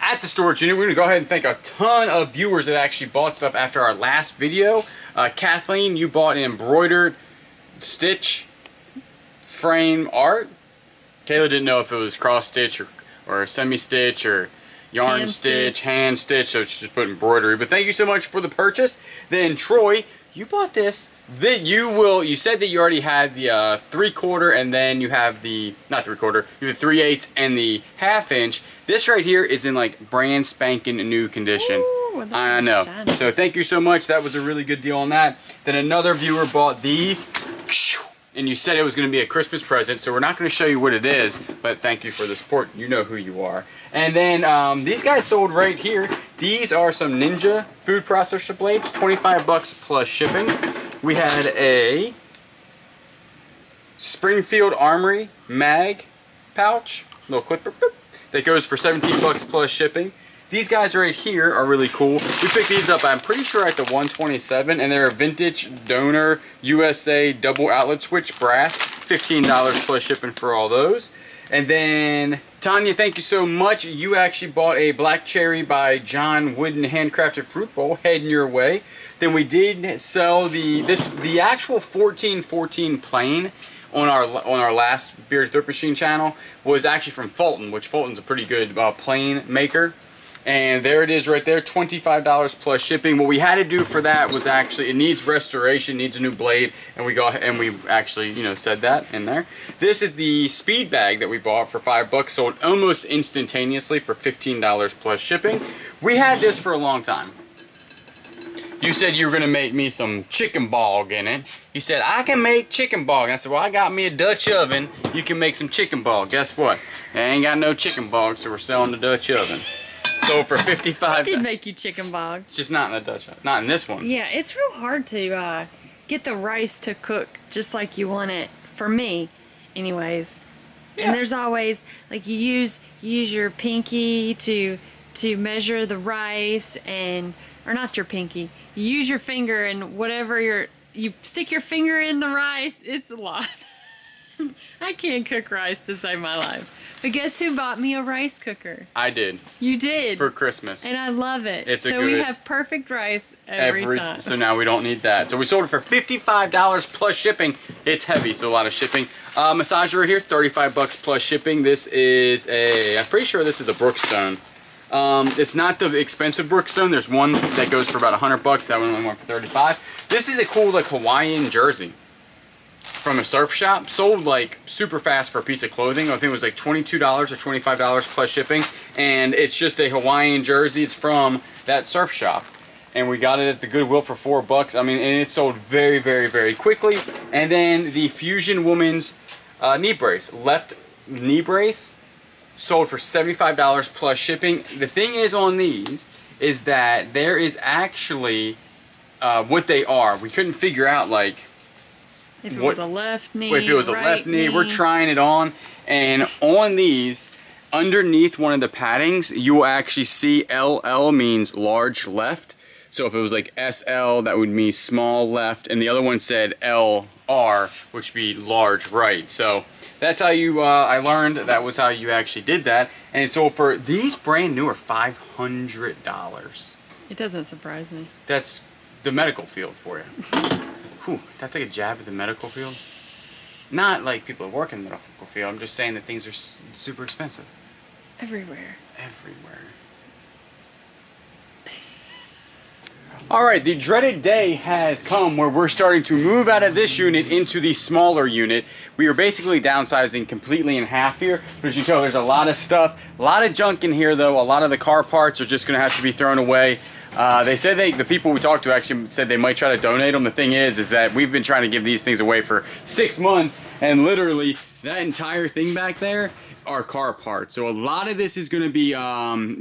at the storage unit. We're gonna go ahead and thank a ton of viewers that actually bought stuff after our last video. Kathleen, you bought an embroidered stitch frame art. Kayla didn't know if it was cross stitch or semi-stitch or yarn stitch, hand stitch, so she just put embroidery. But thank you so much for the purchase. Then Troy, you bought this. You said that you already had the 3/4, and then you have the, not 3/4, you have the 3/8 and the 1/2 inch. This right here is in like brand spanking new condition. Ooh, I know. Shiny. So thank you so much. That was a really good deal on that. Then another viewer bought these. And you said it was going to be a Christmas present, so we're not going to show you what it is, but thank you for the support. You know who you are. And then these guys sold right here. These are some Ninja food processor blades, 25 bucks plus shipping. We had a Springfield Armory mag pouch, little clipper, that goes for 17 bucks plus shipping. These guys right here are really cool. We picked these up, I'm pretty sure, at the 127, and they're a vintage donor USA double outlet switch brass, $15 plus shipping for all those. And then Tanya, thank you so much. You actually bought a Black Cherry by John Wooden handcrafted fruit bowl, heading your way. Then we did sell the actual 1414 plain on our last Bearded Thrift Machine channel was actually from Fulton, which Fulton's a pretty good plain maker. And there it is right there, $25 plus shipping. What we had to do for that was actually, it needs restoration, needs a new blade, and we actually, you know, said that in there. This is the speed bag that we bought for 5 bucks, sold almost instantaneously for $15 plus shipping. We had this for a long time. You said you were gonna make me some chicken bog in it. You said, I can make chicken bog. I said, well, I got me a Dutch oven. You can make some chicken bog. Guess what? I ain't got no chicken bog, so we're selling the Dutch oven. Sold for $55. I did make you chicken bog. Just not in the Dutch oven. Not in this one. Yeah, it's real hard to get the rice to cook just like you want it. For me, anyways. Yeah. And there's always, like, you use your pinky to measure the rice, and or not your pinky. You use your finger, and whatever you stick your finger in the rice. It's a lot. I can't cook rice to save my life. But guess who bought me a rice cooker? I did. You did? For Christmas. And I love it. So we have perfect rice every time. So now we don't need that. So we sold it for $55 plus shipping. It's heavy, so a lot of shipping. Massager right here, 35 bucks plus shipping. This is I'm pretty sure this is a Brookstone. It's not the expensive Brookstone. There's one that goes for about 100 bucks. That one only went for 35. This is a cool, like, Hawaiian jersey from a surf shop. Sold like super fast for a piece of clothing. I think it was like $22 or $25 plus shipping. And it's just a Hawaiian jersey. It's from that surf shop. And we got it at the Goodwill for 4 bucks. I mean, and it sold very, very, very quickly. And then the Fusion Woman's knee brace, left knee brace, sold for $75 plus shipping. The thing is on these is that there is actually what they are. We couldn't figure out, like, if it was a left knee, if it was a left knee, we're trying it on, and on these, underneath one of the paddings, you will actually see LL means large left. So if it was like SL, that would mean small left, and the other one said LR, which would be large right. So that's how you, I learned that was how you actually did that, and it's sold for, these brand new are $500. It doesn't surprise me. That's the medical field for you. Whew, did I take a jab at the medical field? Not like people that work in the medical field. I'm just saying that things are super expensive. Everywhere. Everywhere. Alright, the dreaded day has come where we're starting to move out of this unit into the smaller unit. We are basically downsizing completely in half here. But as you can tell, there's a lot of stuff. A lot of junk in here, though. A lot of the car parts are just going to have to be thrown away. They said the people we talked to actually said they might try to donate them. The thing is that we've been trying to give these things away for 6 months, and literally that entire thing back there are car parts. So a lot of this is going to be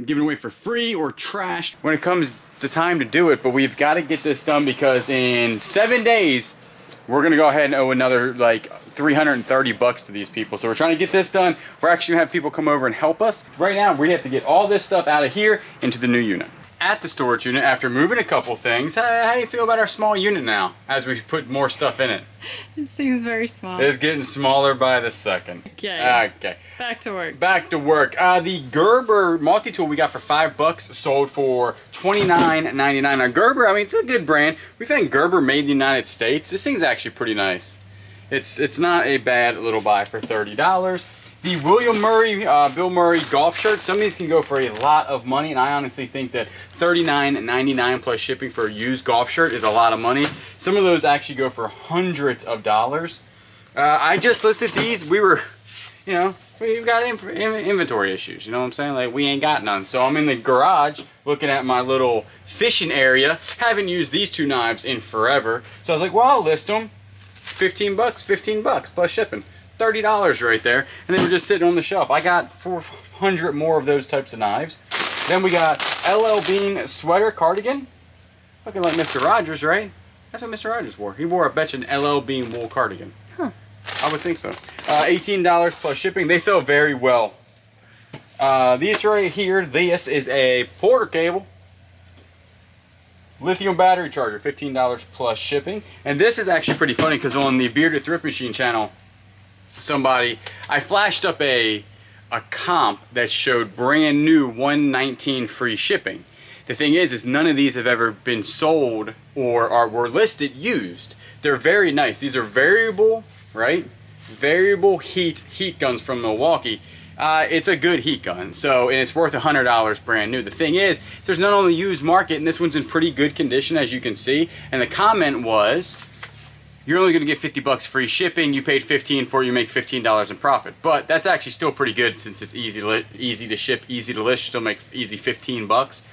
given away for free or trashed when it comes the time to do it. But we've got to get this done because in 7 days we're going to go ahead and owe another like 330 bucks to these people. So we're trying to get this done. We're actually going to have people come over and help us. Right now we have to get all this stuff out of here into the new unit. at the storage unit after moving a couple things. How do you feel about our small unit now as we put more stuff in it? It seems very small. It's getting smaller by the second. Okay. Okay. Back to work. Back to work. The Gerber multi-tool we got for $5 sold for $29.99. Now Gerber, I mean, it's a good brand. We've had Gerber made in the United States. This thing's actually pretty nice. It's not a bad little buy for $30. The William Murray, Bill Murray golf shirt. Some of these can go for a lot of money, and I honestly think that $39.99 plus shipping for a used golf shirt is a lot of money. Some of those actually go for hundreds of dollars. I just listed these. We were, you know, we've got inventory issues. You know what I'm saying? Like, we ain't got none. So I'm in the garage looking at my little fishing area. Haven't used these two knives in forever. So I was like, well, I'll list them. 15 bucks plus shipping. $30 right there, and they were just sitting on the shelf. I got 400 more of those types of knives. Then we got LL Bean sweater cardigan, looking like Mr. Rogers, right? That's what Mr. Rogers wore. He wore, I bet you, an LL Bean wool cardigan. Huh. I would think so. $18 plus shipping. They sell very well. These right here, this is a Porter cable. Lithium battery charger, $15 plus shipping. And this is actually pretty funny because on the Bearded Thrift Machine channel, I flashed up a comp that showed brand new $119 free shipping. The thing is none of these have ever been sold or were listed used. They're very nice. These are variable, right? Variable heat guns from Milwaukee. It's a good heat gun, so and it's worth $100 brand new. The thing is, there's not only used market, and this one's in pretty good condition as you can see. And the comment was, you're only going to get 50 bucks free shipping. You paid 15 for it, you make $15 in profit. But that's actually still pretty good since it's easy to ship, easy to list. You still make easy 15 bucks.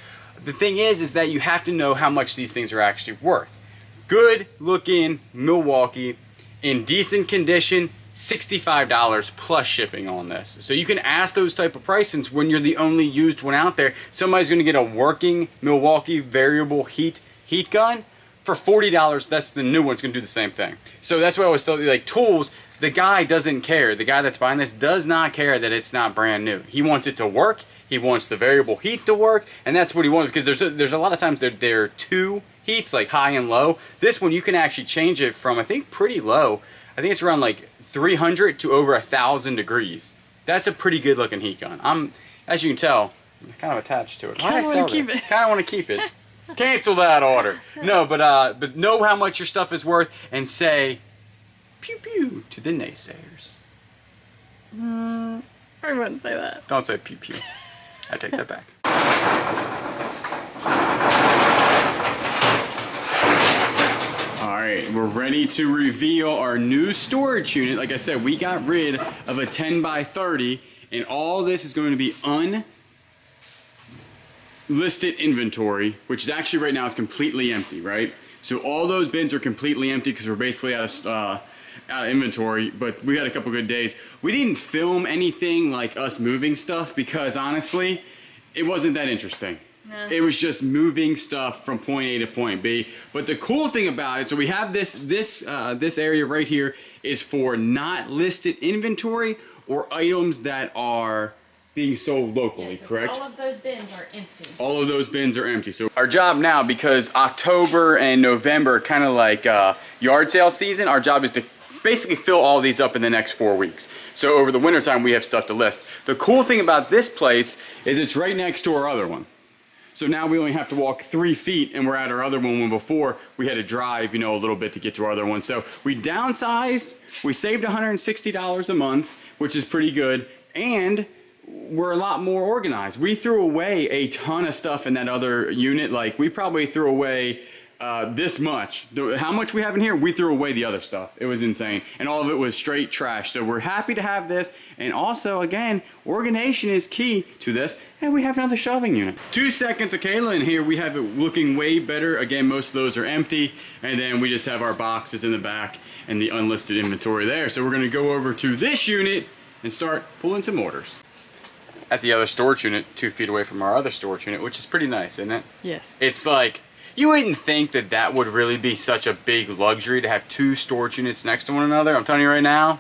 The thing is that you have to know how much these things are actually worth. Good looking Milwaukee in decent condition, $65 plus shipping on this. So you can ask those type of prices when you're the only used one out there. Somebody's going to get a working Milwaukee variable heat gun for $40. That's the new one. It's going to do the same thing. So that's what I always thought, like tools, the guy doesn't care. The guy that's buying this does not care that it's not brand new. He wants it to work. He wants the variable heat to work, and that's what he wants, because there's a lot of times there are two heats, like high and low. This one you can actually change it from, I think, pretty low. I think it's around like 300 to over 1,000 degrees. That's a pretty good looking heat gun. As you can tell, I'm kind of attached to it. Why did I sell this? Kind of want to keep it. Cancel that order. No, but know how much your stuff is worth and say pew pew to the naysayers. I wouldn't say that. Don't say pew pew. I take that back. Alright, we're ready to reveal our new storage unit. Like I said, we got rid of a 10 by 30, and all this is going to be unlisted inventory, which is actually right now is completely empty, right? So all those bins are completely empty because we're basically out of inventory, but we had a couple good days. We didn't film anything like us moving stuff because honestly, it wasn't that interesting. No. It was just moving stuff from point A to point B. But the cool thing about it, so we have this area right here is for not listed inventory or items that are being sold locally, yes, correct? All of those bins are empty. All of those bins are empty. So our job now, because October and November are kind of like yard sale season, our job is to basically fill all these up in the next 4 weeks. So over the wintertime, we have stuff to list. The cool thing about this place is it's right next to our other one. So now we only have to walk 3 feet and we're at our other one, when before we had to drive, you know, a little bit to get to our other one. So we downsized, we saved $160 a month, which is pretty good, and we're a lot more organized. We threw away a ton of stuff in that other unit. Like, we probably threw away this much. How much we have in here, we threw away the other stuff. It was insane. And all of it was straight trash. So we're happy to have this. And also, again, organization is key to this. And we have another shelving unit. 2 seconds of Kayla in here. We have it looking way better. Again, most of those are empty. And then we just have our boxes in the back and the unlisted inventory there. So we're gonna go over to this unit and start pulling some orders. At the other storage unit, 2 feet away from our other storage unit, which is pretty nice, isn't it? Yes. It's like, you wouldn't think that that would really be such a big luxury to have 2 storage units next to one another. I'm telling you right now.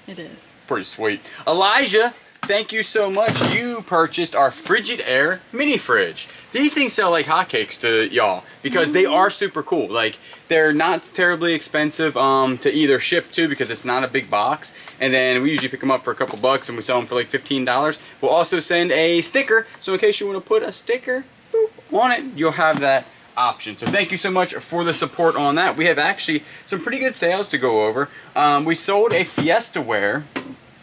It is. Pretty sweet. Elijah thank you so much. You purchased our Frigidaire mini fridge. These things sell like hotcakes to y'all because they are super cool. Like, they're not terribly expensive to either ship to because it's not a big box. And then we usually pick them up for a couple bucks and we sell them for like $15. We'll also send a sticker. So in case you want to put a sticker on it, you'll have that option. So thank you so much for the support on that. We have actually some pretty good sales to go over. We sold a Fiesta ware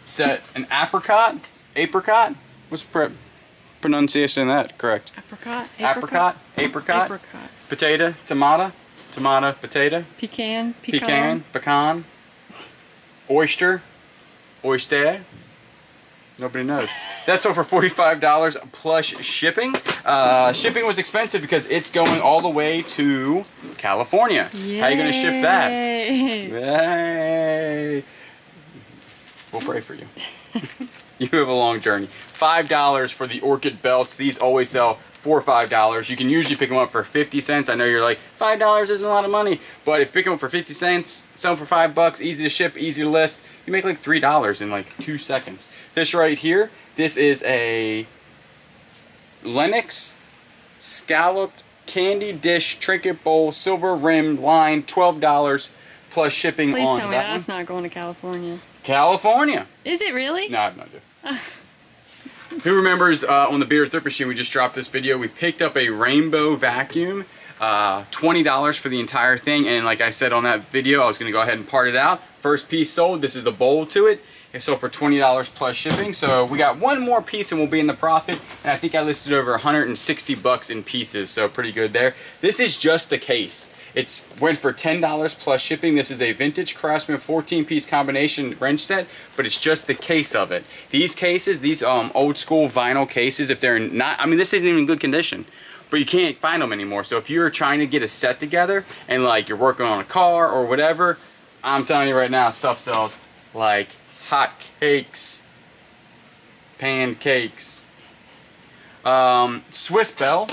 set, an apricot. What's pronunciation of that correct? Apricot. Potato, tomato, potato. Pecan. Oyster. Nobody knows. That's over $45 plus shipping. Shipping was expensive because it's going all the way to California. Yay. How are you going to ship that? Yay. We'll pray for you. You have a long journey. $5 for the orchid belts. These always sell for $5. You can usually pick them up for 50 cents. I know you're like, $5 isn't a lot of money. But if you pick them up for 50 cents, sell them for $5, easy to ship, easy to list, you make like $3 in like 2 seconds. This right here, this is a Lennox scalloped candy dish trinket bowl, silver rimmed line, $12 plus shipping. Please on tell me that that's not going to California. California. Is it really? No, I have no idea. Who remembers on the Bearded Thrift Machine, we just dropped this video. We picked up a rainbow vacuum, $20 for the entire thing. And like I said on that video, I was going to go ahead and part it out. First piece sold. This is the bowl to it. It sold for $20 plus shipping. So we got one more piece and we'll be in the profit. And I think I listed over 160 bucks in pieces. So pretty good there. This is just the case. It's went for $10 plus shipping. This is a vintage Craftsman 14-piece combination wrench set, but it's just the case of it. These cases, these old school vinyl cases, if they're not, I mean, this isn't even in good condition, but you can't find them anymore. So if you're trying to get a set together and like you're working on a car or whatever, I'm telling you right now, stuff sells like hot cakes, pancakes. Swiss Bell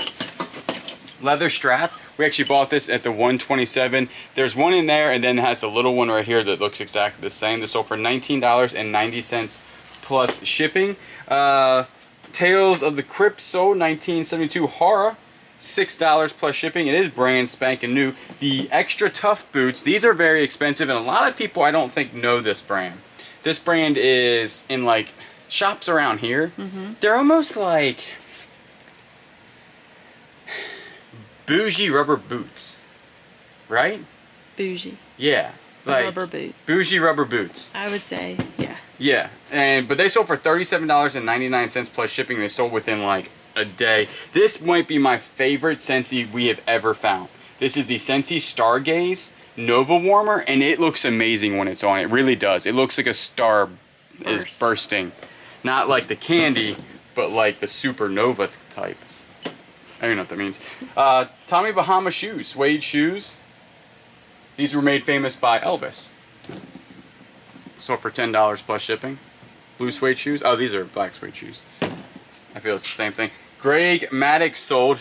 leather strap. We actually bought this at the 127. There's one in there and then it has a little one right here that looks exactly the same. This sold for $19.90 plus shipping. Tales of the Crypt sold 1972 Horror, $6 plus shipping. It is brand spanking new. The extra tough boots, these are very expensive and a lot of people I don't think know this brand. This brand is in like shops around here. They're almost like bougie rubber boots, right? Bougie. Yeah, like rubber boots. Bougie rubber boots. I would say, yeah. Yeah, but they sold for $37.99 plus shipping. They sold within like a day. This might be my favorite Scentsy we have ever found. This is the Scentsy Stargaze Nova Warmer, and it looks amazing when it's on. It really does. It looks like a star is bursting. Not like the candy, but like the supernova type. I don't know what that means. Tommy Bahama shoes, suede shoes. These were made famous by Elvis. Sold for $10 plus shipping. Blue suede shoes. Oh, these are black suede shoes. I feel it's the same thing. Greg Maddox sold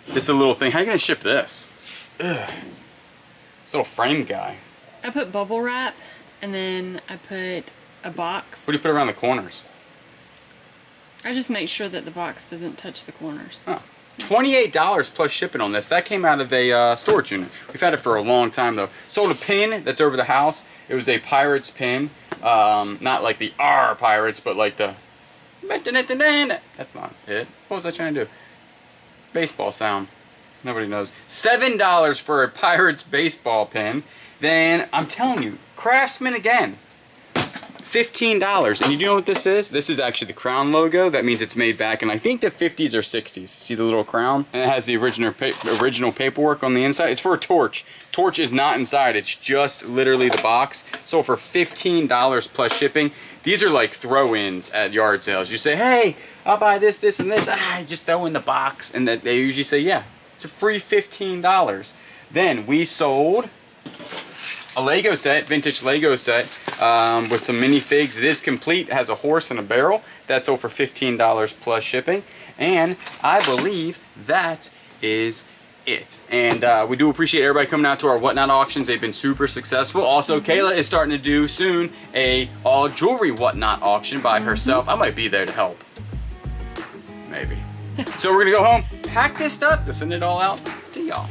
this little thing. How are you gonna ship this? Ugh. This little frame guy. I put bubble wrap and then I put a box. What do you put around the corners? I just make sure that the box doesn't touch the corners. Oh. $28 plus shipping on this. That came out of a storage unit. We've had it for a long time though. Sold a pin that's over the house. It was a Pirates pin. Not like the R Pirates, but like the... That's not it. What was I trying to do? Baseball sound. Nobody knows. $7 for a Pirates baseball pin. Then, I'm telling you, Craftsman again. $15. And you know what this is? This is actually the Crown logo. That means it's made back in, I think, the 50s or 60s. See the little crown? And it has the original paperwork on the inside. It's for a torch. Torch is not inside. It's just literally the box. So for $15 plus shipping, these are like throw-ins at yard sales. You say, hey, I'll buy this, this, and this. Ah, just throw in the box. And that they usually say, yeah, it's a free $15. Then we sold a Lego set, vintage Lego set, with some minifigs. It is complete. It has a horse and a barrel. That's sold for $15 plus shipping. And I believe that is it. And we do appreciate everybody coming out to our Whatnot auctions. They've been super successful. Also, Kayla is starting to do soon a all jewelry Whatnot auction by herself. I might be there to help. Maybe. So we're gonna go home, pack this stuff to send it all out to y'all.